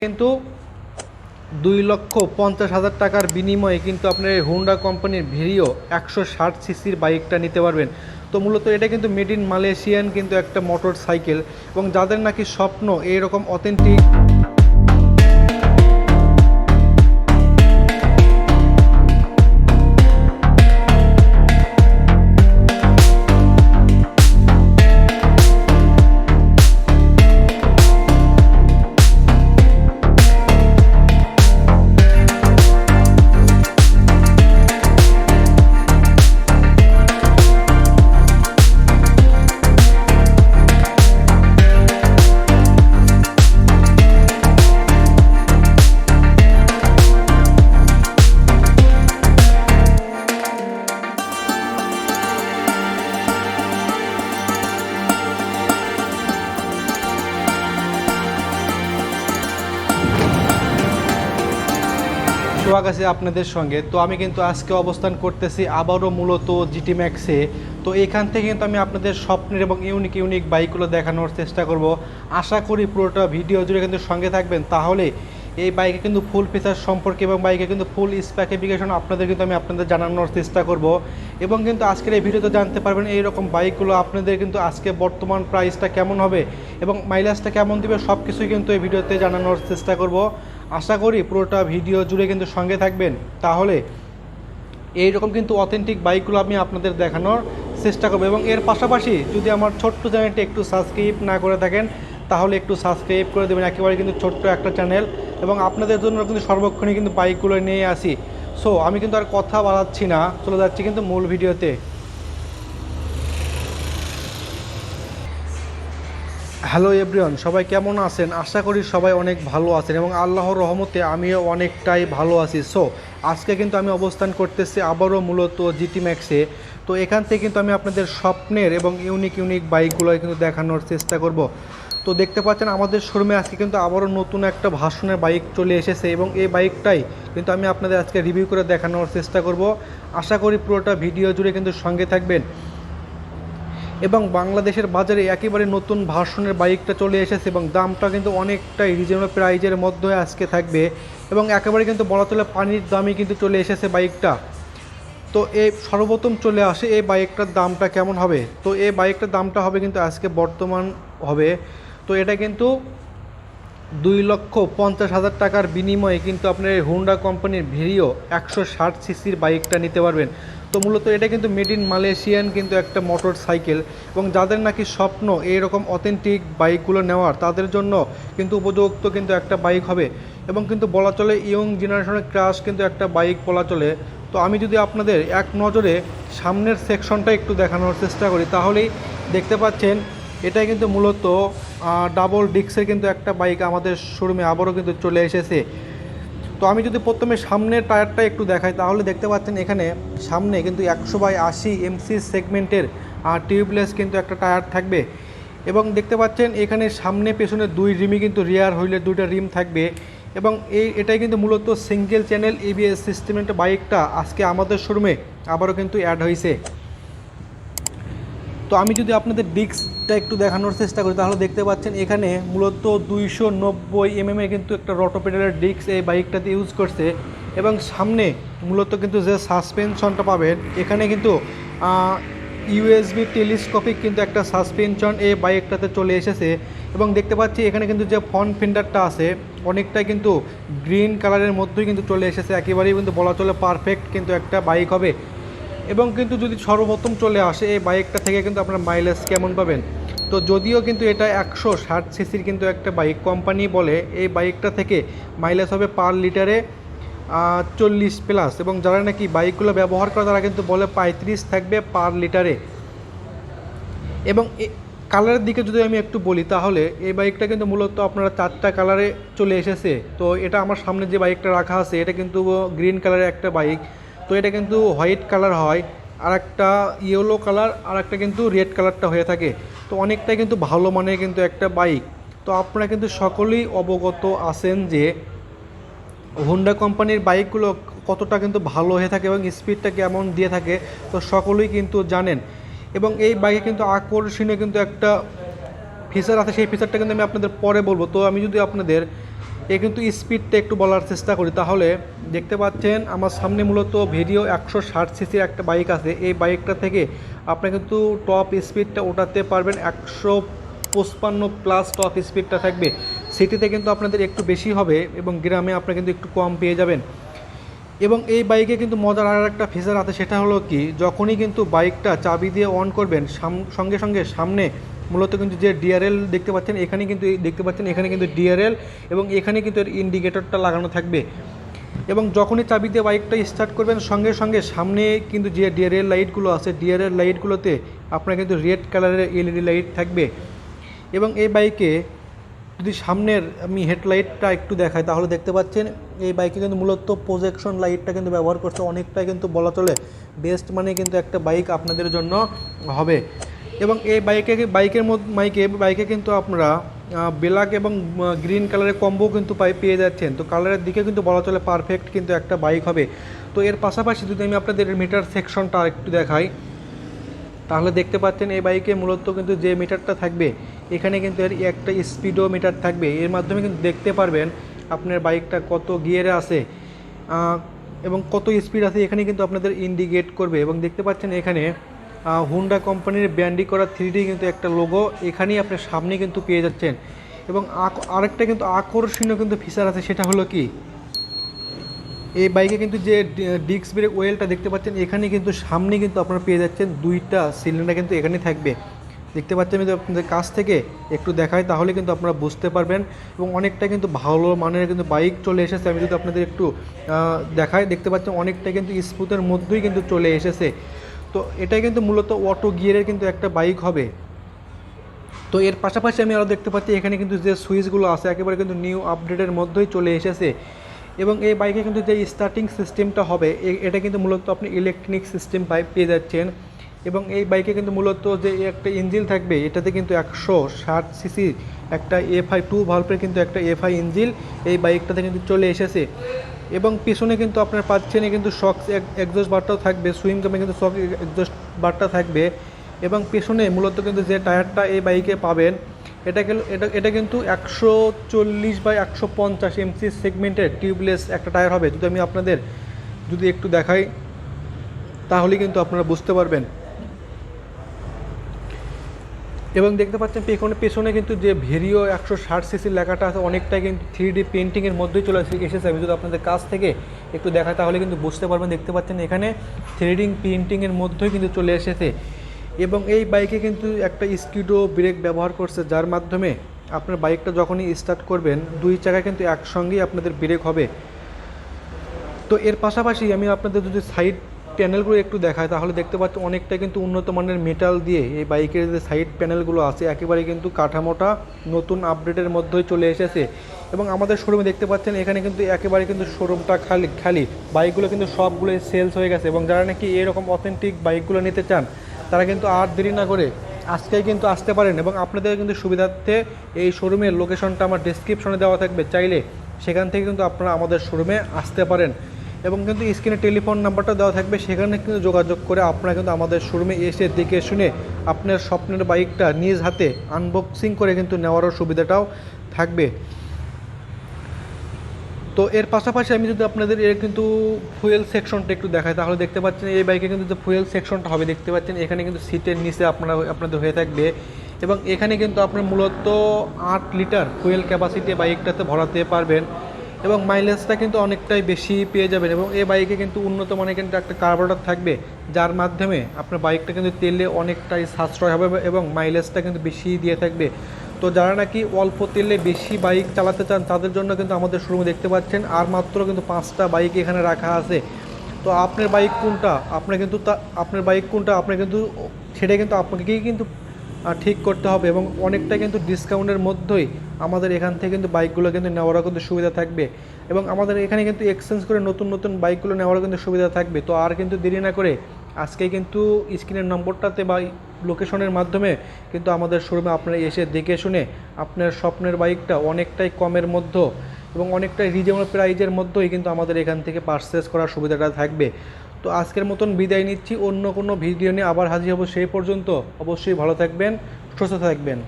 কিন্তু 2,50,000 টাকার বিনিময়ে কিন্তু আপনার এই হোন্ডা কোম্পানির ভেরিও 160 সিসির বাইকটা নিতে পারবেন। তো মূলত এটা কিন্তু মেড ইন মালয়েশিয়ান কিন্তু একটা মোটর সাইকেল, এবং যাদের নাকি স্বপ্ন এইরকম অথেন্টিক সোহাগ আছে আপনাদের সঙ্গে। তো আমি কিন্তু আজকে অবস্থান করতেছি আবারও মূলত জিটি ম্যাক্সে। তো এখান থেকে কিন্তু আমি আপনাদের স্বপ্নের এবং ইউনিক ইউনিক বাইকগুলো দেখানোর চেষ্টা করব। আশা করি পুরোটা ভিডিও জুড়ে কিন্তু সঙ্গে থাকবেন, তাহলে এই বাইকে কিন্তু ফুল ফিচার সম্পর্কে এবং বাইকে কিন্তু ফুল স্পেসিফিকেশন আপনাদের জানানোর চেষ্টা করব। এবং কিন্তু আজকের এই ভিডিওতে জানতে পারবেন এইরকম বাইকগুলো আপনাদের কিন্তু আজকে বর্তমান প্রাইসটা কেমন হবে এবং মাইলেজটা কেমন দিবে, সব কিছুই কিন্তু এই ভিডিওতে জানানোর চেষ্টা করব। আশা করি পুরোটা ভিডিও জুড়ে কিন্তু সঙ্গে থাকবেন, তাহলে এইরকম কিন্তু অথেন্টিক বাইকগুলো আমি আপনাদের দেখানোর চেষ্টা করব। এবং এর পাশাপাশি যদি আমার ছোট্ট চ্যানেলটি একটু সাবস্ক্রাইব না করে থাকেন, তাহলে একটু সাবস্ক্রাইব করে দেবেন। একেবারে কিন্তু ছোট্ট একটা চ্যানেল, এবং আপনাদের জন্য কিন্তু সর্বক্ষণই কিন্তু বাইকগুলো নিয়ে আসি। সো আমি কিন্তু আর কথা বাড়াচ্ছি না, চলে যাচ্ছি কিন্তু মূল ভিডিওতে। হ্যালো এভরিওয়ান, সবাই কেমন আছেন? আশা করি সবাই অনেক ভালো আছেন, এবং আল্লাহর রহমতে আমিও অনেকটাই ভালো আছি। সো আজকে কিন্তু আমি অবস্থান করতেছি আবারও মূলত জিটি ম্যাক্সে। তো এখান থেকে কিন্তু আমি আপনাদের স্বপ্নের এবং ইউনিক ইউনিক বাইকগুলো কিন্তু দেখানোর চেষ্টা করব। তো দেখতে পাচ্ছেন আমাদের শোরুমে আজকে কিন্তু আবারও নতুন একটা ভার্সনের বাইক চলে এসেছে, এবং এই বাইকটাই কিন্তু আমি আপনাদের আজকে রিভিউ করে দেখানোর চেষ্টা করব। আশা করি পুরোটা ভিডিও জুড়ে কিন্তু সঙ্গে থাকবেন। এবং বাংলাদেশের বাজারে একেবারে নতুন ভার্সনের বাইকটা চলে এসেছে, এবং দামটা কিন্তু অনেকটাই রিজনেবল প্রাইজের মধ্যে আজকে থাকবে, এবং একেবারে কিন্তু বলা চলে পানির দামই কিন্তু চলে এসেছে বাইকটা। তো এই সর্বপ্রথম চলে আসে এই বাইকটার দামটা কেমন হবে। তো এই বাইকটার দামটা হবে কিন্তু আজকে বর্তমান হবে। তো এটা কিন্তু 2,50,000 টাকার বিনিময়ে কিন্তু আপনার এই হোন্ডা কোম্পানির ভেরিও 160 সিসির বাইকটা নিতে পারবেন। তো মূলত এটা কিন্তু মেড ইন মালয়েশিয়ান কিন্তু একটা মোটর সাইকেল, এবং যাদের নাকি স্বপ্ন এইরকম অথেন্টিক বাইকগুলো নেওয়ার, তাদের জন্য কিন্তু উপযুক্ত কিন্তু একটা বাইক হবে, এবং কিন্তু বলা চলে ইয়ং জেনারেশনের ক্রাশ কিন্তু একটা বাইক বলা চলে। তো আমি যদি আপনাদের এক নজরে সামনের সেকশনটা একটু দেখানোর চেষ্টা করি, তাহলেই দেখতে পাচ্ছেন এটাই কিন্তু মূলত ডাবল ডিস্কের কিন্তু একটা বাইক আমাদের শোরুমে আবারও কিন্তু চলে এসেছে। তো আমি যদি প্রথমে সামনের টায়ারটা একটু দেখাই, তাহলে দেখতে পাচ্ছেন এখানে সামনে কিন্তু 100/80 এমসি সেগমেন্টের টিউবলেস কিন্তু একটা টায়ার থাকবে, এবং দেখতে পাচ্ছেন এখানে সামনে পেছনে দুই রিমই কিন্তু রিয়ার হুইলের দুইটা রিম থাকবে, এবং এটাই কিন্তু মূলত সিঙ্গেল চ্যানেল এবিএস সিস্টেমের বাইকটা আজকে আমাদের শোরুমে আবারও কিন্তু অ্যাড হয়েছে। তো আমি যদি আপনাদের ডিস্কটা একটু দেখানোর চেষ্টা করি, তাহলে দেখতে পাচ্ছেন এখানে মূলত 290 এর কিন্তু একটা রটোপেডালের ডিস্ক এই বাইকটাতে ইউজ করছে, এবং সামনে মূলত কিন্তু যে সাসপেনশনটা পাবেন এখানে কিন্তু ইউএসবি টেলিস্কোপিক কিন্তু একটা সাসপেনশন এই বাইকটাতে চলে এসেছে। এবং দেখতে পাচ্ছি এখানে কিন্তু যে ফ্রন্ট ফেন্ডারটা আছে অনেকটাই কিন্তু গ্রিন কালারের মধ্যেই কিন্তু চলে এসেছে, একেবারেই কিন্তু বলা চলে পারফেক্ট কিন্তু একটা বাইক হবে। এবং কিন্তু যদি সর্বপ্রথম চলে আসে এই বাইকটা থেকে কিন্তু আপনার মাইলেজ কেমন পাবেন। তো যদিও কিন্তু এটা 160 সিসির কিন্তু একটা বাইক, কোম্পানি বলে এই বাইকটা থেকে মাইলেজ হবে পার লিটারে 40+, এবং যারা নাকি বাইকগুলো ব্যবহার করে তারা কিন্তু বলে 35 থাকবে পার লিটারে। এবং কালারের দিকে যদি আমি একটু বলি, তাহলে এই বাইকটা কিন্তু মূলত আপনারা 4টা কালারে চলে এসেছে। তো এটা আমার সামনে যে বাইকটা রাখা আছে এটা কিন্তু গ্রিন কালারের একটা বাইক। তো এটা কিন্তু হোয়াইট কালার হয়, আর একটা ইয়েলো কালার, আর একটা কিন্তু রেড কালারটা হয়ে থাকে। তো অনেকটাই কিন্তু ভালো মানের কিন্তু একটা বাইক। তো আপনারা কিন্তু সকলেই অবগত আছেন যে হোন্ডা কোম্পানির বাইকগুলো কতটা কিন্তু ভালো হয়ে থাকে এবং স্পিডটা কেমন দিয়ে থাকে, তো সকলেই কিন্তু জানেন। এবং এই বাইকে কিন্তু আকর্ষণীয় কিন্তু একটা ফিচার আছে, সেই ফিচারটা কিন্তু আমি আপনাদের পরে বলবো। তো আমি যদি আপনাদের কিন্তু স্পিডটা একটু বলার চেষ্টা করি, তাহলে দেখতে পাচ্ছেন আমার সামনে মূলত ভিডিও 160 সিসির একটা বাইক আছে। এই বাইকটা থেকে আপনি কিন্তু টপ স্পিডটা ওঠাতে পারবেন, 155 প্লাস টপ স্পিডটা থাকবে। সিটিতে কিন্তু আপনাদের একটু বেশি হবে এবং গ্রামে আপনারা কিন্তু একটু কম পেয়ে যাবেন। এবং এই বাইকে কিন্তু মজার আর একটা ফিচার আছে, সেটা হলো কি, যখনই কিন্তু বাইকটা চাবি দিয়ে অন করবেন সঙ্গে সঙ্গে সামনে মূলত কিন্তু যে ডিআরএল দেখতে পাচ্ছেন, এখানে কিন্তু দেখতে পাচ্ছেন এখানে কিন্তু ডিআরএল এবং এখানে কিন্তু এর ইন্ডিকেটরটা লাগানো থাকবে। এবং যখনই চাবি দিয়ে বাইকটা স্টার্ট করবেন সঙ্গে সঙ্গে সামনে কিন্তু যে ডিআরএল লাইটগুলো আছে, ডিআরএল লাইটগুলোতে আপনার কিন্তু রেড কালারের এলইডি লাইট থাকবে। এবং এই বাইকে যদি সামনের আমি হেডলাইটটা একটু দেখাই, তাহলে দেখতে পাচ্ছেন এই বাইকে কিন্তু মূলত প্রজেকশন লাইটটা কিন্তু ব্যবহার করছে, অনেকটাই কিন্তু বলা চলে বেস্ট মানে কিন্তু একটা বাইক আপনাদের জন্য হবে। এবং এই বাইকে কিন্তু আপনারা ব্ল্যাক এবং গ্রিন কালারের কম্বো কিন্তু পেয়ে যাচ্ছেন। তো কালারের দিকে কিন্তু বলা চলে পারফেক্ট কিন্তু একটা বাইক হবে। তো এর পাশাপাশি যদি আমি আপনাদের মিটার সেকশনটা একটু দেখাই, তাহলে দেখতে পাচ্ছেন এই বাইকে মূলত কিন্তু যে মিটারটা থাকবে, এখানে কিন্তু এর একটা স্পিডো মিটার থাকবে। এর মাধ্যমে কিন্তু দেখতে পারবেন আপনার বাইকটা কত গিয়ারে আছে এবং কত স্পিড আছে, এখানে কিন্তু আপনাদের ইন্ডিকেট করবে। এবং দেখতে পাচ্ছেন এখানে হুন্ডা কোম্পানির ব্র্যান্ডিং করা 3D কিন্তু একটা লোগো এখানেই আপনার সামনে কিন্তু পেয়ে যাচ্ছেন। এবং আরেকটা কিন্তু আকর্ষণীয় কিন্তু ফিচার আছে, সেটা হলো কি, এই বাইকে কিন্তু যে ডিস্ক ব্রেক ওয়েলটা দেখতে পাচ্ছেন, এখানে কিন্তু সামনে কিন্তু আপনারা পেয়ে যাচ্ছেন দুইটা সিলিন্ডার কিন্তু এখানে থাকবে। দেখতে পাচ্ছেন আমি আপনাদের কাছ থেকে একটু দেখাই, তাহলে কিন্তু আপনারা বুঝতে পারবেন। এবং অনেকটা কিন্তু ভালো মানের কিন্তু বাইক চলে এসেছে। আমি যদি আপনাদের একটু দেখাই, দেখতে পাচ্ছেন অনেকটা কিন্তু স্মুথের মধ্যেই কিন্তু চলে এসেছে। তো এটা কিন্তু মূলত অটো গিয়ারের কিন্তু একটা বাইক হবে। তো এর পাশাপাশি আমি আরও দেখতে পাচ্ছি এখানে কিন্তু যে সুইচগুলো আছে একেবারে কিন্তু নিউ আপডেটের মধ্যেই চলে এসেছে। এবং এই বাইকে কিন্তু যে স্টার্টিং সিস্টেমটা হবে এটা কিন্তু মূলত আপনি ইলেকট্রনিক সিস্টেম পেয়ে যাচ্ছেন। এবং এই বাইকে কিন্তু মূলত যে একটা ইঞ্জিন থাকবে, এটাতে কিন্তু 160 সিসি একটা এফআই 2 ভালভের কিন্তু একটা এফআই ইঞ্জিন এই বাইকটাতে কিন্তু চলে এসেছে। এবং পিছনে কিন্তু আপনার পাচ্ছেন কিন্তু শক এক্সজস্ট বারটাও থাকবে, সুইং কামে কিন্তু শক এক্সজস্ট বারটা থাকবে। এবং পেছনে মূলত কিন্তু যে টায়ারটা এই বাইকে পাবেন, এটা কিন্তু 140/150 এমসি সেগমেন্টের টিউবলেস একটা টায়ার হবে। যদি আমি আপনাদের যদি একটু দেখাই, তাহলে কিন্তু আপনারা বুঝতে পারবেন। এবং দেখতে পাচ্ছেন পেছনে কিন্তু যে ভেরিও 160 সিসির লেখাটা আছে, অনেকটাই কিন্তু 3D পেন্টিংয়ের মধ্যেই চলে এসেছে। আমি যদি আপনাদের কাছ থেকে একটু দেখাই, তাহলে কিন্তু বুঝতে পারবেন। দেখতে পাচ্ছেন এখানে 3D পেন্টিংয়ের মধ্যেই কিন্তু চলে এসেছে। এবং এই বাইকে কিন্তু একটা স্কিডো ব্রেক ব্যবহার করছে, যার মাধ্যমে আপনার বাইকটা যখনই স্টার্ট করবেন দুই চাকা কিন্তু একসঙ্গেই আপনাদের ব্রেক হবে। তো এর পাশাপাশি আমি আপনাদের যদি সাইড প্যানেলগুলো একটু দেখায়, তাহলে দেখতে পাচ্ছি অনেকটা কিন্তু উন্নত মানের মেটাল দিয়ে এই বাইকের যে সাইড প্যানেলগুলো আছে একেবারে কিন্তু কাঠামোটা নতুন আপডেটের মধ্যেই চলে এসেছে। এবং আমাদের শোরুমে দেখতে পাচ্ছেন এখানে কিন্তু একেবারে কিন্তু শোরুমটা খালি বাইকগুলো কিন্তু সবগুলোই সেলস হয়ে গেছে। এবং যারা নাকি এরকম অথেন্টিক বাইকগুলো নিতে চান, তারা কিন্তু আর দেরি না করে আজকেই কিন্তু আসতে পারেন। এবং আপনাদের কিন্তু সুবিধার্থে এই শোরুমের লোকেশনটা আমার ডেসক্রিপশনে দেওয়া থাকবে, চাইলে সেখান থেকে কিন্তু আপনারা আমাদের শোরুমে আসতে পারেন। এবং কিন্তু স্ক্রিনে টেলিফোন নাম্বারটা দেওয়া থাকবে, সেখানে কিন্তু যোগাযোগ করে আপনারা কিন্তু আমাদের শোরুমে এসে দেখে শুনে আপনার স্বপ্নের বাইকটা নিজ হাতে আনবক্সিং করে কিন্তু নেওয়ারও সুবিধাটাও থাকবে। তো এর পাশাপাশি আমি যদি আপনাদের এর কিন্তু ফুয়েল সেকশনটা একটু দেখাই, তাহলে দেখতে পাচ্ছেন এই বাইকে কিন্তু যে ফুয়েল সেকশনটা হবে, দেখতে পাচ্ছেন এখানে কিন্তু সিটের নিচে আপনাদের হয়ে থাকবে। এবং এখানে কিন্তু আপনার মূলত 8 লিটার ফুয়েল ক্যাপাসিটি বাইকটাতে ভরাতে পারবেন। এবং মাইলেজটা কিন্তু অনেকটাই বেশি পেয়ে যাবেন। এবং এই বাইকে কিন্তু উন্নত মানের কিন্তু একটা কার্বোরেটর থাকবে, যার মাধ্যমে আপনার বাইকটা কিন্তু তেলে অনেকটাই সাশ্রয় হবে এবং মাইলেজটা কিন্তু বেশি দিয়ে থাকবে। তো যারা নাকি অল্প তেলে বেশি বাইক চালাতে চান, তাদের জন্য কিন্তু আমাদের শোরুমে দেখতে পাচ্ছেন আর মাত্র কিন্তু 5টা বাইক এখানে রাখা আছে। তো আপনার বাইক কোনটা, আপনার কিন্তু সেটা কিন্তু আপনাকেই কিন্তু ঠিক করতে হবে। এবং অনেকটা কিন্তু ডিসকাউন্টের মধ্যেই আমাদের এখান থেকে কিন্তু বাইকগুলো কিন্তু নেওয়ারও কিন্তু সুবিধা থাকবে। এবং আমাদের এখানে কিন্তু এক্সচেঞ্জ করে নতুন বাইকগুলো নেওয়ারও কিন্তু সুবিধা থাকবে। তো আর কিন্তু দেরি না করে আজকেই কিন্তু স্ক্রিনের নম্বরটাতে বা লোকেশনের মাধ্যমে কিন্তু আমাদের শোরুমে আপনারা এসে দেখে শুনে আপনার স্বপ্নের বাইকটা অনেকটাই কমের মধ্যে এবং অনেকটাই রিজনেবল প্রাইজের মধ্যেই কিন্তু আমাদের এখান থেকে পারচেস করার সুবিধাটা থাকবে। তো আজকের মতন বিদায় নিচ্ছি, অন্য কোনো ভিডিও নিয়ে আবার হাজির হব। সেই পর্যন্ত অবশ্যই ভালো থাকবেন, সুস্থ থাকবেন।